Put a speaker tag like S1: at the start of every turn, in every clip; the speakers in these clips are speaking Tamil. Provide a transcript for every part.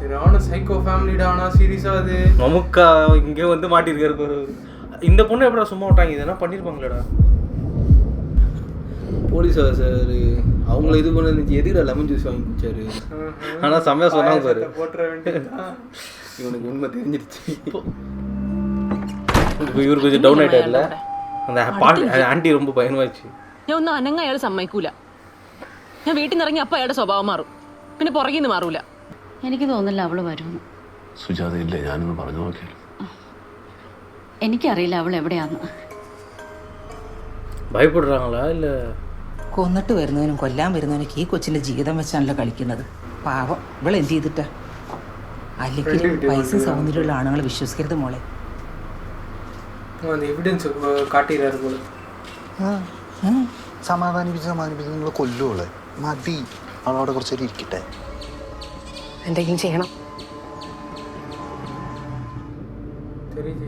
S1: சரியான சைக்கோ ஃபேமிலிடா. ஆனால் சீரியஸாக அது
S2: நமக்கா இங்கே வந்து மாட்டிருக்காரு பாரு. இந்த பொண்ணு எப்படா சும்மா விட்டாங்க? இதெல்லாம் பண்ணியிருப்பாங்களேடா
S3: போலீஸ் சார். அவங்கள இது பண்ண எதுக்குடா லெமன் ஜூஸ் வாங்கி குடிச்சாரு. ஆனால் செம்மையா சொன்னாங்க பாரு.
S1: போட்டுற வேண்டியதுதான்.
S3: இவனுக்கு உண்மை தெரிஞ்சிருச்சு.
S2: இப்போ இவரு கொஞ்சம் டவுன் ஆகிட்டார்ல. அந்த ആൻറ്റി ரொம்ப பயமாச்சு.
S4: ഞാൻ ഒന്നും അനങ്ങ അയാൾ സമ്മതിക്കൂല. ഞാൻ വീട്ടിൽ നിന്ന് ഇറങ്ങി അപ്പം അയാളുടെ സ്വഭാവം മാറും. പിന്നെ പുറകിൽ നിന്ന് മാറൂല.
S5: എനിക്ക് തോന്നില്ല അവള് വരുമെന്ന്.
S6: സുജാത ഇല്ലേ, ഞാനൊന്ന് പറഞ്ഞു നോക്കിയാലോ.
S5: എനിക്കറിയില്ല അവൾ എവിടെയാന്ന്.
S2: ഭയപ്പെടുறாங்களா ഇല്ല?
S7: കൊന്നിട്ട് വരുന്നവനും കൊല്ലാൻ വരുന്നവനൊക്കെ ഈ കൊച്ചിൻ്റെ ജീവിതം വെച്ചാണല്ലോ കളിക്കുന്നത്. പാവം ഇവൾ എന്ത് ചെയ്തിട്ടാ? അല്ലെങ്കിൽ പൈസ സൗന്ദര്യമുള്ള ആണുങ്ങളെ വിശ്വസിക്കരുത് മോളെ.
S1: அந்த எவிடன்ஸ் காட்டிடுறாரு போல.
S8: സമാധാനിപ്പിച്ച് നിങ്ങൾ കൊല്ലുവോളെ. മതി, അവളവിടെ കുറച്ചേരം ഇരിക്കട്ടെ.
S4: എന്തെങ്കിലും ചെയ്യണം.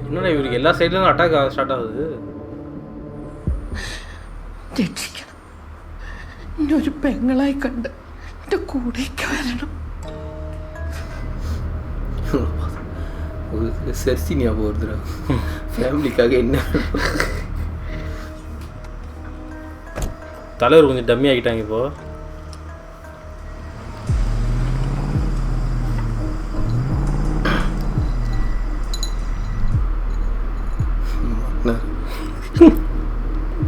S2: என்னடா இவருக்கு எல்லா சைட்லேருந்து அட்டாக் ஸ்டார்ட் ஆகுது.
S7: രക്ഷിക്കണം. എന്നെ ഒരു പെങ്ങളായി കണ്ട് എൻ്റെ കൂടെയൊക്കെ വരണം.
S3: ஒரு செர்சினியா போகிறதுடா ஃபேமிலிக்காக. என்ன
S2: தலைவர் கொஞ்சம் டம்மி ஆகிட்டாங்க இப்போ.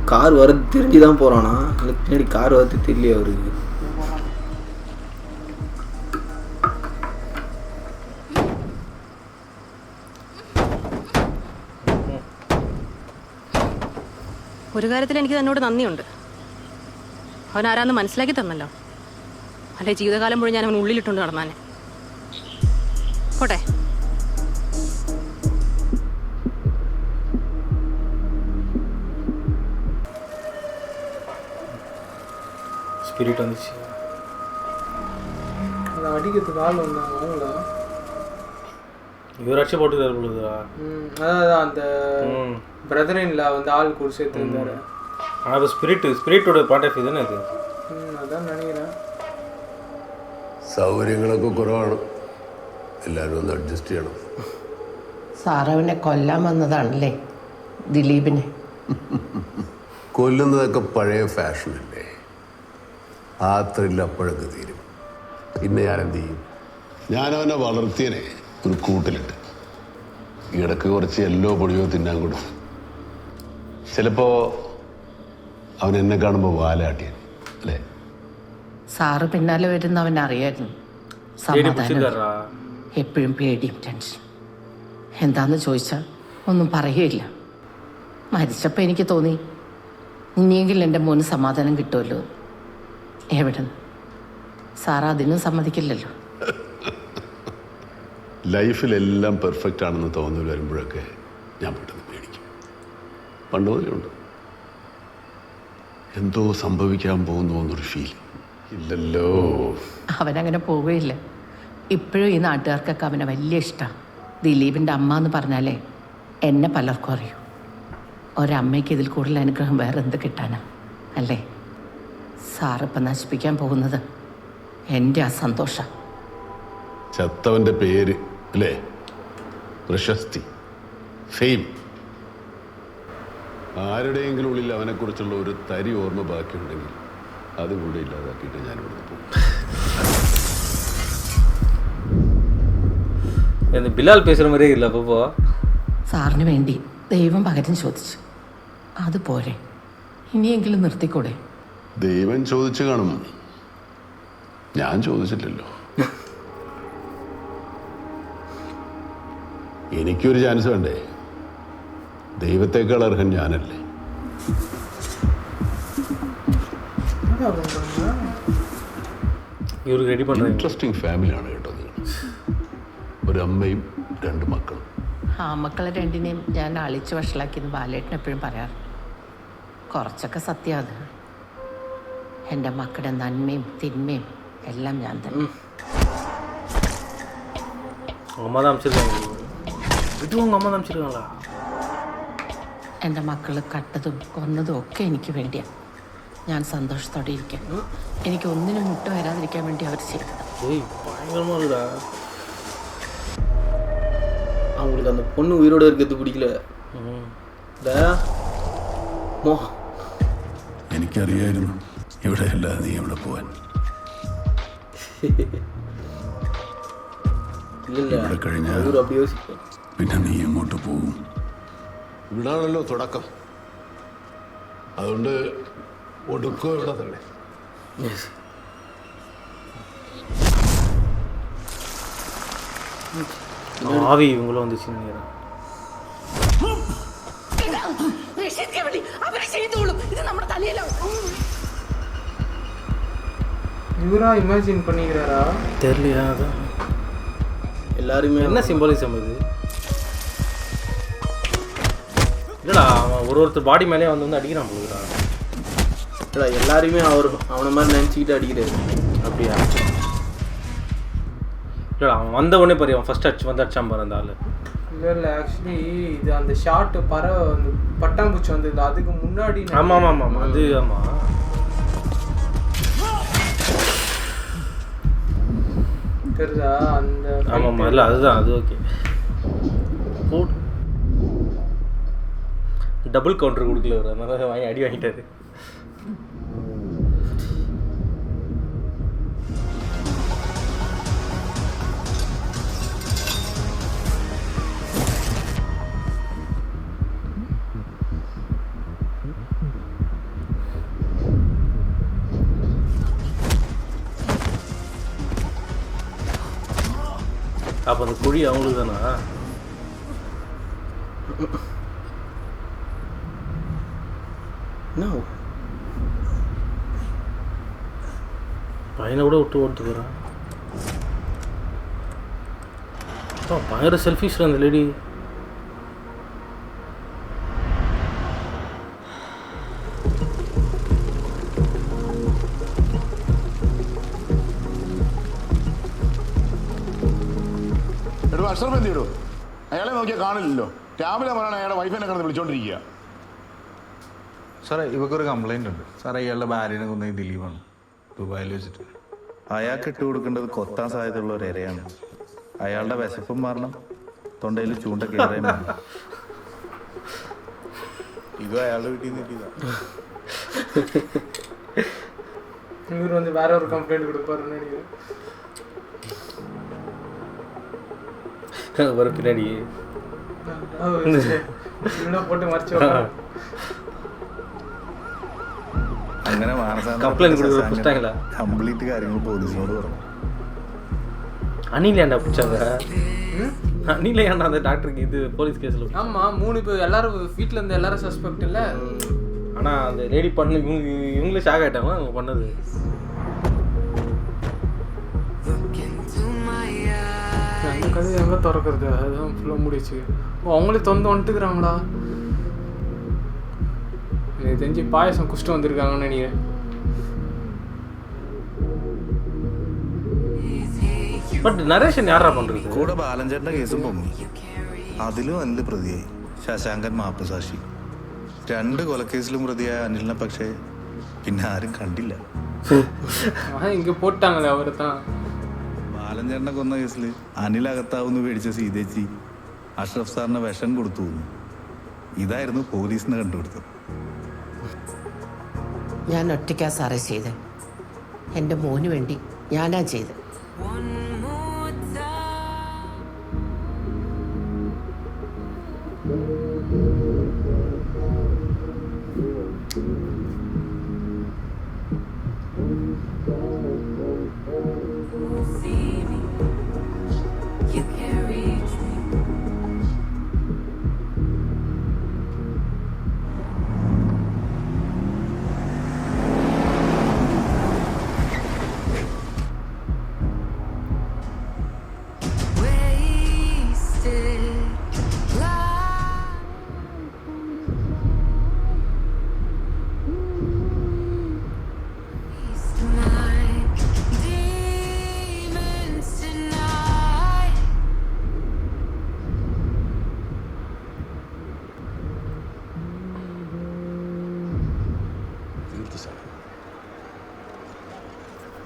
S3: கார் வரது தெரிஞ்சு தான் போகிறானா? அதுக்கு பின்னாடி கார் வரது தெரியலையே அவருக்கு.
S4: ഒരു കാര്യത്തിൽ എനിക്ക് തന്നോട് നന്ദിയുണ്ട്. അവൻ ആരാന്ന് മനസ്സിലാക്കി തന്നല്ലോ. അല്ലെ ജീവിതകാലം മുഴുവൻ ഞാൻ അവൻ ഉള്ളിലിട്ടുണ്ട് നടന്നാനെ. പോട്ടെ.
S2: ஸ்பிரிட் வந்துச்சு.
S1: அதை அடிக்கிறதுக்கு ஆள் வந்தாங்க. அவங்களா
S2: இவர் அடிச்சு போட்டுக்காரு பொழுதுடா.
S1: அதான் அந்த பிரதரின்ல வந்து ஆள் கூட சேர்த்துருந்தாரு.
S2: ஆனால் அது ஸ்பிரிட்டோட பாயிண்ட் ஆஃப் வியூ தானே அது.
S1: அதான் நினைக்கிறேன்.
S6: സൗകര്യങ്ങളൊക്കെ കുറവാണ്, എല്ലാവരും ഒന്ന് അഡ്ജസ്റ്റ് ചെയ്യണം.
S7: സാറവനെ കൊല്ലാൻ വന്നതാണല്ലേ ദിലീപിനെ.
S6: കൊല്ലുന്നതൊക്കെ പഴയ ഫാഷനല്ലേ. ആ ത്രില്ല് അപ്പോഴൊക്കെ തീരും. പിന്നെ ഞാനെന്ത് ചെയ്യും? ഞാനവനെ വളർത്തിയനെ ഒരു കൂട്ടിലിട്ട് ഇടയ്ക്ക് കുറച്ച് എല്ലോ പൊടിയോ തിന്നാൻ കൊടുക്കും. ചിലപ്പോൾ അവൻ എന്നെ കാണുമ്പോൾ വാലാട്ടിയൻ അല്ലേ.
S7: സാറ് പിന്നാലെ വരുന്ന അവൻ അറിയായിരുന്നു. സമാധാനം എപ്പോഴും പേടിയും ടെൻഷൻ. എന്താന്ന് ചോദിച്ചാൽ ഒന്നും പറയുകയില്ല. മരിച്ചപ്പോൾ എനിക്ക് തോന്നി ഇനിയെങ്കിലും എൻ്റെ മോന് സമാധാനം കിട്ടുമല്ലോ. എവിടെ സാറ് അതിനും സമ്മതിക്കില്ലല്ലോ.
S6: ലൈഫിലെല്ലാം പെർഫെക്റ്റ് ആണെന്ന് തോന്നൽ വരുമ്പോഴൊക്കെ ഞാൻ പെട്ടെന്ന് പേടിക്കും. പണ്ട് പോലെയുണ്ട്, എന്തോ സംഭവിക്കാൻ പോകുന്നു എന്നൊരു ഫീൽ. ഇല്ലല്ലോ,
S7: അവനങ്ങനെ പോവുകയില്ല. ഇപ്പോഴും ഈ നാട്ടുകാർക്കൊക്കെ അവനെ വലിയ ഇഷ്ടമാണ്. ദിലീപിൻ്റെ അമ്മ എന്ന് പറഞ്ഞാലേ എന്നെ പലർക്കും അറിയൂ. ഒരമ്മയ്ക്ക് ഇതിൽ കൂടുതൽ അനുഗ്രഹം വേറെ എന്ത് കിട്ടാനാ അല്ലേ? സാറിപ്പം നശിപ്പിക്കാൻ പോകുന്നത് എൻ്റെ ആ സന്തോഷം.
S6: ചത്തവൻ്റെ പേര് അല്ലേ, പ്രശസ്തി, ഫെയിം, ആരുടെയെങ്കിലും ഉള്ളിൽ അവനെക്കുറിച്ചുള്ള ഒരു തരി ഓർമ്മ ബാക്കിയുണ്ടെങ്കിൽ അതും കൂടെ ഇല്ലാതാക്കിയിട്ട് ഞാനിവിടെ പോകും.
S2: ബിലാൽ പേசுகிற மாதிரியே இல்லை. അപ്പോൾ
S7: സാറിന് വേണ്ടി ദൈവം പകരം ചോദിച്ചു. അതുപോലെ ഇനിയെങ്കിലും നിർത്തിക്കൂടെ?
S6: ദൈവം ചോദിച്ചു കാണും, ഞാൻ ചോദിച്ചില്ലല്ലോ. എനിക്കൊരു ചാൻസ് വേണ്ടേ? ദൈവത്തേക്കാൾ അർഹൻ ഞാനല്ലേ? ഇൻട്രസ്റ്റിംഗ് ഫാമിലിയാണ് കേട്ടോ നിങ്ങൾ. ഒരു അമ്മയും 2 മക്കളും.
S7: ആ മക്കളെ രണ്ടിനെയും ഞാൻ അളിച്ച് വഷളാക്കിയെന്ന് ബാലേട്ടൻ എപ്പോഴും പറയാറ്. കുറച്ചൊക്കെ സത്യം അത്. എൻ്റെ മക്കളുടെ നന്മയും തിന്മയും എല്ലാം ഞാൻ തന്നെ.
S2: அம்மா தான் அமைச்சிருக்காங்க. இதுவும் உங்கள் அம்மா தான் அமைச்சிருக்காங்களா?
S7: എൻ്റെ മക്കൾ കട്ടതും കൊന്നതും ഒക്കെ എനിക്ക് വേണ്ടിയാണ്. ഞാൻ സന്തോഷത്തോടെ ഇരിക്കാൻ, എനിക്ക് ഒന്നിനും മുട്ട് വരാതിരിക്കാൻ വേണ്ടി അവർ ചെയ്തത്.
S2: பயங்கரமாக இருக்குடா.
S3: அவங்களுக்கு அந்த பொண்ணு உயிரோடு இருக்கிறது பிடிக்கல.
S6: എനിക്കറിയായിരുന്നു ഇവിടെ അല്ലാതെ നീ എവിടെ പോവാൻ. ഇവിടെ കഴിഞ്ഞാൽ പിന്നെ നീ എങ്ങോട്ട് പോകും? ഇവിടാണല്ലോ തുടക്കം. അതുകൊണ്ട് ഒടുക്കോ ഇവിടെ തന്നെ.
S2: ஆவி இவங்களும் வந்துச்சுன்னு நினைக்கிறேன்.
S1: இவரா இமேஜின் பண்ணிக்கிறாரா
S2: தெரியலையா? அதான்
S3: எல்லாருமே
S2: என்ன சிம்பலிசம் இது? இல்லடா அவன் ஒருத்தர் பாடி மேலே வந்து அடிக்கிறான் போகிறான்.
S3: இல்லடா எல்லாருமே அவனை மாதிரி நினச்சிக்கிட்டு அடிக்கிறாரு.
S2: அப்படியா? இல்லடா அவன் வந்த உடனே பாரு, அவன் ஃபர்ஸ்ட் அடிச்சான் பாரு அந்த ஆள்.
S1: இல்லை ஆக்சுவலி இது அந்த ஷார்ட்டு அந்த பட்டாம்பூச்சி வந்தது அதுக்கு முன்னாடி.
S2: ஆமாம் அது ஆமாம்.
S1: தெரியுதா அந்த?
S2: ஆமாம் இல்லை அதுதான் அது. ஓகே போட் டபுள் கவுண்டர் கொடுக்கல ஒரு அதனால வாங்கி அடி வாங்கிட்டாரு. அப்போ அந்த குழி அவங்களுக்கு தானா? பையனை கூட விட்டு ஓட்டு போகிறான். பயங்கர செல்ஃபிஷ் அந்த லேடி.
S9: അക്ഷരം എന്ത് ചെയ്തു? അയാളെ നോക്കിയാൽ കാണില്ലല്ലോ. രാവിലെ പറയണ അയാളുടെ വൈഫിനെ കിടന്ന് വിളിച്ചോണ്ടിരിക്കുക.
S8: സാറേ ഇവക്കൊരു കംപ്ലൈൻറ്റ് ഉണ്ട്. സാറേ ഇയാളുടെ ഭാര്യനെ കൊന്നത് ദിലീപാണ്, ദുബായിൽ വെച്ചിട്ട്. അയാൾക്ക് ഇട്ട് കൊടുക്കേണ്ടത് കൊത്താൻ സാധ്യതയുള്ള ഒരു ഇരയാണ്. അയാളുടെ വിശപ്പും മാറണം, തൊണ്ടയിൽ ചൂണ്ട കയറിയും വേണം. ഇതും അയാളുടെ വീട്ടിൽ നിന്ന് കിട്ടിയതാ.
S1: இவர் வந்து வேற ஒரு கம்ப்ளைண்ட் கொடுப்பாருன்னு நினைக்கிறேன்.
S2: வர பின்னாடி
S1: போட்டு மறைச்சு
S8: അങ്ങനെ കംപ്ലീറ്റ് കാര്യങ്ങൾ പോലീസിനോട് പറഞ്ഞു.
S2: அணிலேண்டா பிடிச்சாங்க. அணில ஏன்டா அந்த டாக்டருக்கு இது போலீஸ் கேஸில்?
S1: ஆமாம் 3 பேர் எல்லாரும் வீட்டில் இருந்து எல்லாரும் சஸ்பெக்ட் இல்லை.
S2: ஆனால் அந்த லேடி பண்ணு இவங்களே ஷாக் ஆகிட்டாங்க அவங்க பண்ணது.
S1: அந்த கதை எங்கே திறக்கிறது? அதுதான் ஃபுல்லாக முடிச்சு. அவங்களே தொந்து வந்துட்டுக்கிறாங்களா? எனக்கு தெரிஞ்சு பாயசம் குஷ்டம் வந்திருக்காங்கன்னு நினைக்கிறேன்.
S2: பட் நரேஷன் யாரா பண்ணுறது?
S8: കൂടെ ബാലഞ്ചേട്ടൻ്റെ കേസും പൊങ്ങി. അതിലും അനിൽ പ്രതിയായി. ശശാങ്കൻ മാപ്പുസാക്ഷി. 2 കൊലക്കേസിലും പ്രതിയായ അനിലിനെ പക്ഷേ പിന്നെ ആരും കണ്ടില്ല.
S1: ഇங்கே போட்டாங்களே அவரை தான்.
S8: ബാലഞ്ചേട്ടനെ കൊന്ന കേസിൽ അനിലകത്താവുന്ന പേടിച്ച സീതേച്ചി അഷ്റഫ് സാറിന് വിഷം കൊടുത്തു. ഇതായിരുന്നു പോലീസിന് കണ്ടുപിടുത്തത്.
S7: ഞാൻ ഒറ്റയ്ക്കാ സാറേ ചെയ്തത്. എൻ്റെ മോന് വേണ്ടി ഞാനാ ചെയ്തത്.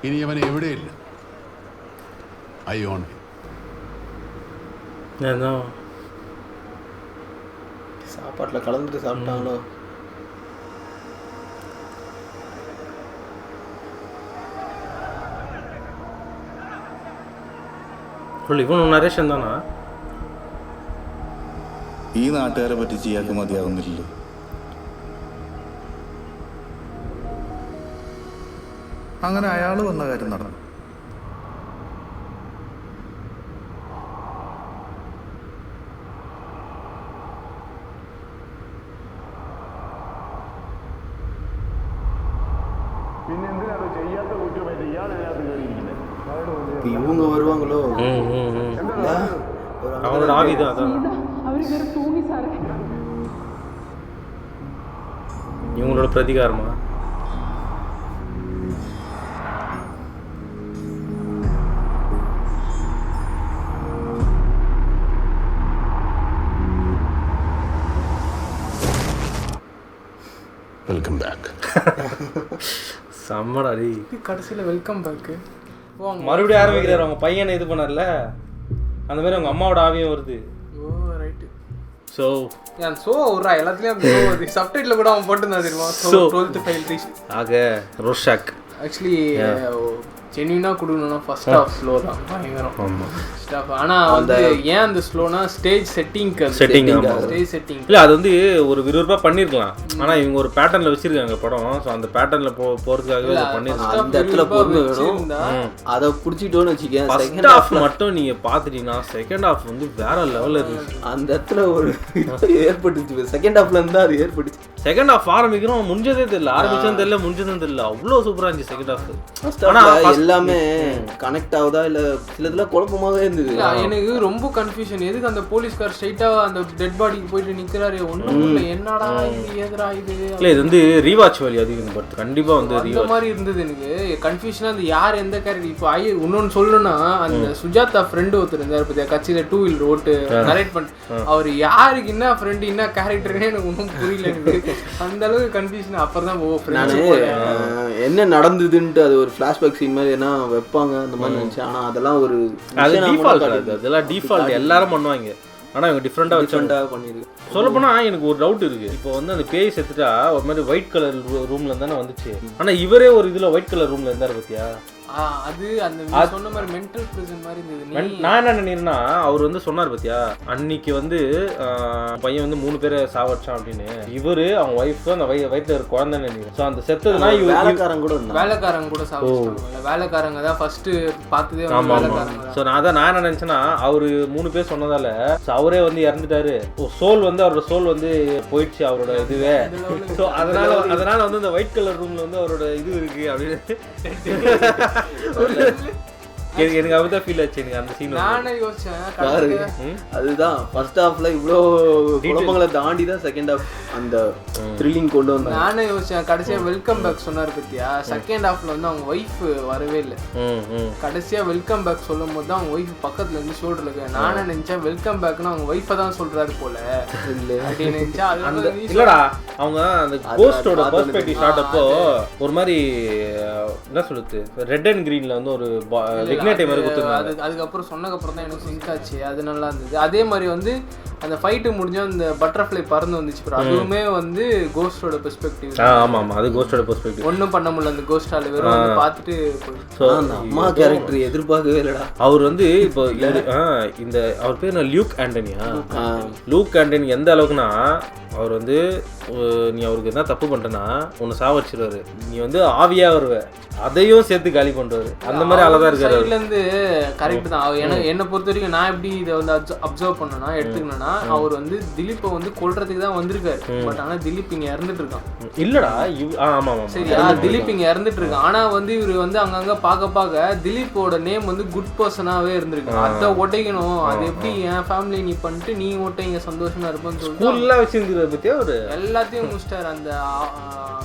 S6: ഇനി അവൻ എവിടെയില്ല. ഐ ഓൺ
S3: சாப்பாட்டில் கலந்துட்டு சாப்பிட்டாங்களோ.
S2: ഇവൻ നരേഷൻ താനാ?
S8: ഈ നാട്ടുകാരെ പറ്റി ചെയ്യാക്ക് മതിയാവുന്നില്ലല്ലോ. അങ്ങനെ അയാൾ വന്ന കാര്യം നടന്നു.
S3: இவங்க வருவாங்களோ
S2: அவனோட ஆவிதான் அதான். இவங்களோட பிரதிகாரமா?
S6: Welcome back.
S2: செம்மடாடி.
S1: கடைசியில் வெல்கம் பேக்கு
S2: மறுபடியும் ஆரம்பிக்கிறாரு. அவங்க பையனை இது பண்ணார்ல, அந்த மாதிரி அவங்க அம்மாவோட ஆவியும் வருது.
S1: ஓ ரைட்டு.
S2: ஸோ
S1: ஸோ விட்றா எல்லாத்துலேயும் அந்த ஸோ வருது. சப்டைட்டில் கூட அவன் போட்டுருந்தா தெரியுமா? ஸோ 12th ஃபைல் ரீச்
S2: ஆக ரோஷாக்.
S1: ஆக்சுவலி ஜென்யூனாக கொடுக்கணும்னா ஃபர்ஸ்ட் ஹாஃப் ஸ்லோ தான் பயங்கரம். ஸ்டாஃப் ஆனால் வந்து ஏன் அந்த ஸ்லோனா ஸ்டேஜ் செட்டிங்க்கு
S2: செட்டிங்
S1: ஸ்டேஜ் செட்டிங்
S2: இல்லை, அது வந்து ஒரு விறுவிறுப்பாக பண்ணியிருக்கலாம். ஆனால் இவங்க ஒரு பேட்டர்னில் வச்சிருக்காங்க படம். ஸோ அந்த பேட்டர்னில் போகிறதுக்காகவே பண்ணியிருக்காங்க.
S3: அந்த இடத்துல பொறுமை வேணும். அதை பிடிச்சிட்டோன்னு வச்சுக்கேன்.
S2: ஃபர்ஸ்ட் ஹாஃப் மட்டும் நீங்கள் பார்த்துட்டீங்கன்னா செகண்ட் ஹாஃப் வந்து வேற லெவலில் இருந்துச்சு.
S3: அந்த இடத்துல ஒரு ஏற்பட்டுச்சு. செகண்ட் ஹாஃப்ல இருந்தால் அது ஏற்பட்டுச்சு.
S2: செகண்ட் ஹாஃப் ஆரம்பிக்கிறோம், முடிஞ்சதே தெரியல, ஆரம்பிச்சதும் தெரியல, முடிஞ்சதும் தெரியல. அவ்வளோ சூப்பராக இருந்துச்சு செகண்ட் ஹாஃப்.
S3: ஆனால் எல்லாமே கனெக்ட் ஆகுதா இல்லை சிலதுல குழப்பமாகவே இருந்தது.
S1: எனக்கு ரொம்ப கன்ஃபியூஷன். எதுக்கு அந்த போலீஸ்கார் ஸ்ட்ரைட்டாக அந்த டெட் பாடிக்கு போயிட்டு நிற்கிறாரு? ஒன்றும் இல்லை, என்னடா இது, ஏதுடா இது? இல்லை,
S2: இது வந்து ரீவாட்ச் வழி அதிகம். பட் கண்டிப்பாக வந்து
S1: அந்த மாதிரி இருந்தது எனக்கு கன்ஃபியூஷனாக. அந்த யார் எந்த கேரக்டர் இப்போ இன்னொன்று சொல்லணும்னா, அந்த சுஜாதா ஃப்ரெண்டு ஒருத்தர் இருந்தார் பத்தியா, கட்சியில் 2 வீலர் ஓட்டு நரேட் பண்ண, அவர் யாருக்கு என்ன ஃப்ரெண்டு என்ன கேரக்டர்னே எனக்கு ஒன்றும் புரியல. எனக்கு அந்த அளவுக்கு கன்ஃபியூஷன். அப்புறம் தான்
S3: நான் என்ன நடந்ததுன்ட்டு அது ஒரு ஃப்ளாஷ்பேக் சீன் மாதிரி என்ன வைப்பாங்க அந்த மாதிரி நினச்சேன். ஆனால் அதெல்லாம் ஒரு
S2: அதெல்லாம் டிஃபால்ட் எல்லாரும் பண்ணுவாங்க. ஆனால் இவங்க டிஃப்ரெண்டாக பண்ணியிருக்கு. சொல்லப்போனால் எனக்கு ஒரு டவுட் இருக்குது. இப்போ வந்து அந்த பேய் செத்துட்டா ஒரு மாதிரி ஒயிட் கலர் ரூமில் தானே வந்துச்சு. ஆனால் இவரே ஒரு இதில் ஒயிட் கலர் ரூமில் இருந்தார் பார்த்தியா?
S1: அது அந்த சொன்ன மாதிரி மென்டல் பிரிசன் மாதிரி இருந்தது.
S2: நான் என்ன நினைக்கிறேன்னா, அவர் வந்து சொன்னார் பார்த்தியா, அன்னைக்கு வந்து பையன் வந்து 3 பேரை சாவடிச்சான் அப்படின்னு. இவரு அவங்க ஒய்ஃப் அந்த வயிற்றுல ஒரு குழந்தைன்னு நினைக்கிறேன். ஸோ அந்த செத்ததுனா
S1: வேலைக்காரங்க கூட சாவடிச்சாங்க. வேலைக்காரங்க தான் ஃபர்ஸ்ட் பார்த்ததே.
S2: ஸோ நான் என்ன நினைச்சேன்னா, அவரு 3 பேர் சொன்னதால அவரே வந்து இறந்துட்டாரு. சோல் வந்து அவரோட சோல் வந்து போயிடுச்சு அவரோட இதுவே. ஸோ அதனால வந்து இந்த ஒயிட் கலர் ரூம்ல வந்து அவரோட இது இருக்கு அப்படின்னு எனக்கு அப்படிதான் ஃபீல் ஆச்சு. எனக்கு அந்த சீன்
S1: நானே யோசிச்சேன்.
S3: அதுதான் ஃபர்ஸ்ட் ஹாஃப்ல இவ்வளோ குழப்பங்களை தாண்டி தான் செகண்ட் ஹாஃப் அந்த த்ரில்லிங் கொண்டு வந்தாங்க.
S1: நானே யோசிச்சேன். கடைசியா வெல்கம் பேக் சொன்னார் பத்தியா, செகண்ட் ஹாஃப்ல வந்து அவங்க ஒய்ஃப் வரவே இல்லை. கடைசியா வெல்கம் பேக் சொல்லும் போது தான் அவங்க ஒய்ஃப் பக்கத்துல இருந்து ஷோல்டர்ல இருக்கு. நானே நினைச்சேன் வெல்கம் பேக்னு அவங்க ஒய்ஃபை தான் சொல்றாரு போல அப்படின்னு நினைச்சேன்.
S2: இல்லடா, அவங்க அந்த கோஸ்டோட பெர்ஸ்பெக்டிவ் ஷாட் அப்போ ஒரு மாதிரி என்ன சொல்லுது, ரெட் அண்ட் கிரீன்ல வந்து ஒரு
S1: அதுக்கப்புறம் சொன்னதுக்கப்புறம் தான் எனக்கு சிங்க் ஆச்சு. அது நல்லா இருந்தது. அதே மாதிரி வந்து அந்த ஃபைட்டு முடிஞ்சோம், அந்த பட்டர்ஃப்ளை பறந்து வந்துச்சு. அதுவுமே வந்து கோஸ்டோட பெர்ஸ்பெக்டிவ்.
S2: ஆமாம், அது கோஸ்டோட பெர்ஸ்பெக்டிவ்.
S1: ஒன்றும் பண்ண முடியல அந்த கோஸ்டால, வெறும் வந்து பார்த்துட்டு.
S3: அம்மா கேரக்டர் எதிர்பார்க்கவே இல்லைடா.
S2: அவர் வந்து இப்போ இந்த அவர் பேர் என்ன, லியூக் ஆண்டனியா? லூக் ஆண்டனி எந்த அளவுக்குன்னா, அவர் வந்து நீ அவருக்கு என்ன தப்பு பண்ணிட்டேன்னா உன்னை சாவடிச்சிருவாரு, நீ வந்து ஆவியா வருவ, அதையும் சேர்த்து காலி பண்ணுவாரு. அந்த மாதிரி அழகா இருக்காரு.
S1: இருந்து கரெக்ட் தான். என்னை பொறுத்த வரைக்கும் நான் எப்படி இதை வந்து அப்சர்வ் பண்ணனா எடுத்துக்கணும்னா, அவர் வந்து திலீப்பை வந்து கொல்றதுக்கு தான் வந்திருக்காரு. பட் ஆனா திலீப் இங்க இறந்துட்டு இருக்கான்.
S2: இல்லடா, ஆமா
S1: சரி, திலீப் இங்க இறந்துட்டு இருக்கான். ஆனா வந்து இவரு வந்து அங்கங்க பார்க்க திலீப்போட நேம் வந்து குட் பர்சனாவே இருந்திருக்கு. அதை ஒட்டைக்கணும். அது எப்படி என் ஃபேமிலி நீ பண்ணிட்டு நீ ஒட்டைங்க சந்தோஷமா இருப்பேன்னு சொல்லிட்டு
S2: பத்தியா ஒரு
S1: எல்லாத்தையும் முடிச்சிட்டாரு. அந்த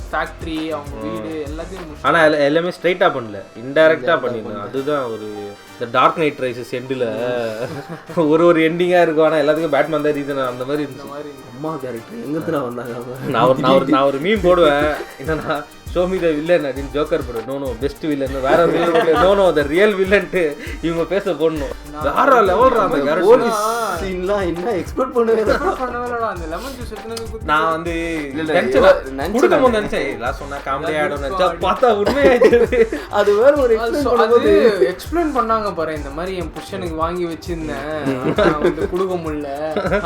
S1: ஃபேக்டரி, அவங்க வீடு எல்லாத்தையும்.
S2: ஆனா எல்லாமே ஸ்ட்ரைட்டா பண்ணல, இன்டைரக்டா பண்ணிருந்தாங்க. அதுதான் ஒரு இந்த டார்க் நைட் ரைசஸ் எண்டில் ஒரு எண்டிங்கா இருக்கும். ஆனா எல்லாத்துக்கும் பேட்மேன் தான் ரீசன். அந்த மாதிரி இருந்துச்சு.
S3: அம்மா கேரக்டர் எங்கத்துல வந்தாங்க?
S2: நான் ஒரு மீம் போடுவேன் என்னன்னா, ஷோ மீ த வில்லன் அப்படின்னு ஜோக்கர் படம் நோ பெஸ்ட் வில்லன் வேற நோ த ரியல் வில்லன்ட்டு இவங்க பேச போடணும். வேற லெவல் அந்த
S3: போலீஸ் சீன்லாம் என்ன எக்ஸ்பெக்ட் பண்ணவே
S1: அந்த லெமன் ஜூஸ் எடுத்து
S2: நான் வந்து கொடுக்கும் போது நினைச்சேன் எல்லாம் சொன்னா காமெடி ஆயிடும் நினைச்சா பார்த்தா உண்மையாயிடுது.
S3: அது வேற ஒரு
S1: எக்ஸ்பிளைன் பண்ணாங்க பாரு, இந்த மாதிரி என் புருஷனுக்கு வாங்கி வச்சிருந்தேன் கொடுக்க முடியல,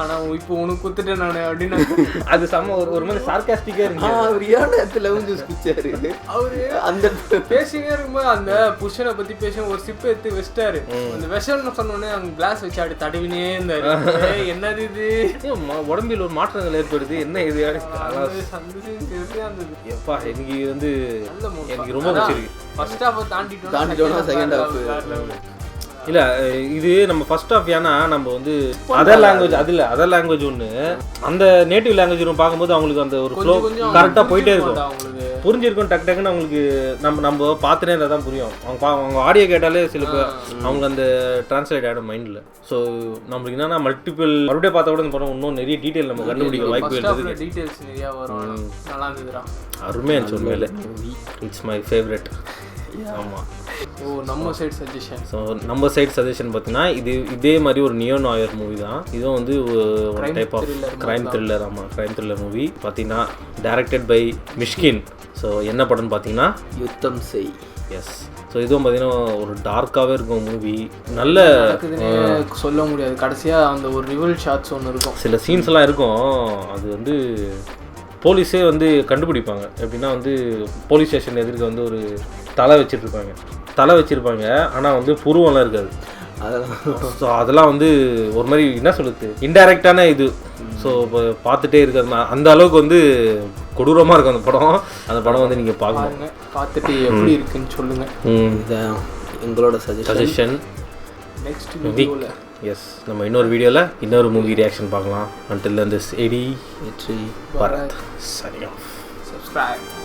S1: ஆனா இப்போ உனக்கு குத்துட்டேன் நானு அப்படின்னு.
S2: அது செம்ம ஒரு மாதிரி சார்காஸ்டிக்கா இருக்கு.
S3: அவர் ஏன் லெமன் ஜூஸ் குடிச்சாரு
S1: அவரு அந்த பேசிங்க இருக்கும்போது அந்த புருஷனை பத்தி பேச ஒரு சிப் எடுத்து வச்சிட்டாரு. அந்த விஷம்னு சொன்னோடனே அவங்க கிளாஸ் வச்சு அப்படி தடவினே இருந்தாரு. என்னது இது,
S2: உடம்பில் ஒரு மாற்றங்கள் ஏற்படுது, என்ன இது எப்பா எனக்கு வந்து எனக்கு ரொம்ப பிடிச்சிருக்கு.
S1: ஃபர்ஸ்ட் ஹாஃப் தாண்டிட்டோம்
S3: செகண்ட் ஹாஃப்
S2: இல்லை இது நம்ம ஃபர்ஸ்ட் ஆஃப் ஏன்னா நம்ம வந்து அதர் லாங்குவேஜ் ஒன்று அந்த நேட்டிவ் லாங்குவேஜ் ஒன்று பார்க்கும்போது அவங்களுக்கு அந்த ஒரு ஃப்ளோ கரெக்டாக போயிட்டே இருக்கும், புரிஞ்சிருக்கும் டக்கு டக்குன்னு அவங்களுக்கு. நம்ம பார்த்துட்டே இருந்தால் தான் புரியும். அவங்க ஆடியோ கேட்டாலே சில பேர் அவங்களுக்கு அந்த டிரான்ஸ்லேட் ஆகிடும் மைண்டில். ஸோ நம்மளுக்கு என்னன்னா மல்டிபிள் மறுபடியும் பார்த்தா கூட இந்த படம் இன்னும் நிறைய டீட்டெயில் நம்ம கண்டுபிடிக்க வாய்ப்பு இருக்குது.
S1: டீட்டெயில்ஸ் நிறையா வரும், நல்லா இருந்துதுடா,
S2: அருமையாக இருந்துச்சு உண்மையிலே. It's my favourite. ஆமாம்.
S1: நம்ம சைட் சஜஷன்.
S2: ஸோ நம்ம சைட் சஜஷன் பார்த்தீங்கன்னா இதே மாதிரி ஒரு நியோ நாயர் மூவி தான். இதுவும் வந்து ஒரு டைப் ஆஃப் க்ரைம் த்ரில்லர். ஆமாம், க்ரைம் த்ரில்லர் மூவி பார்த்தீங்கன்னா டைரக்டட் பை மிஷ்கின். ஸோ என்ன படம்னு பார்த்தீங்கன்னா
S3: யுத்தம் செய்.
S2: எஸ். ஸோ இதுவும் பார்த்தீங்கன்னா ஒரு டார்க்காகவே இருக்கும் மூவி. நல்ல
S1: சொல்ல முடியாது, கடைசியாக அந்த ஒரு ரிவல் ஷாட்ஸ் ஒன்று இருக்கும்,
S2: சில சீன்ஸ்லாம் இருக்கும். அது வந்து போலீஸே வந்து கண்டுபிடிப்பாங்க. எப்படின்னா வந்து போலீஸ் ஸ்டேஷன் எதிர்க்க வந்து ஒரு தலை வச்சுருப்பாங்க, ஆனால் வந்து புருவம்லாம் இருக்காது. ஸோ அதெல்லாம் வந்து ஒரு மாதிரி என்ன சொல்லுது இன்டைரக்டான இது. ஸோ இப்போ பார்த்துட்டே இருக்கிறது அந்த அளவுக்கு வந்து கொடூரமாக இருக்கும் அந்த படம். அந்த படம் வந்து நீங்கள் பார்க்கணும்,
S1: பார்த்துட்டு எப்படி இருக்குன்னு சொல்லுங்கள்.
S3: எங்களோட சஜஷன்
S1: நெக்ஸ்ட் வீடியோவில்.
S2: எஸ், நம்ம இன்னொரு வீடியோவில் இன்னொரு மூவி ரியாக்ஷன் பார்க்கலாம். until then this AD Bharat signing off.
S1: Subscribe.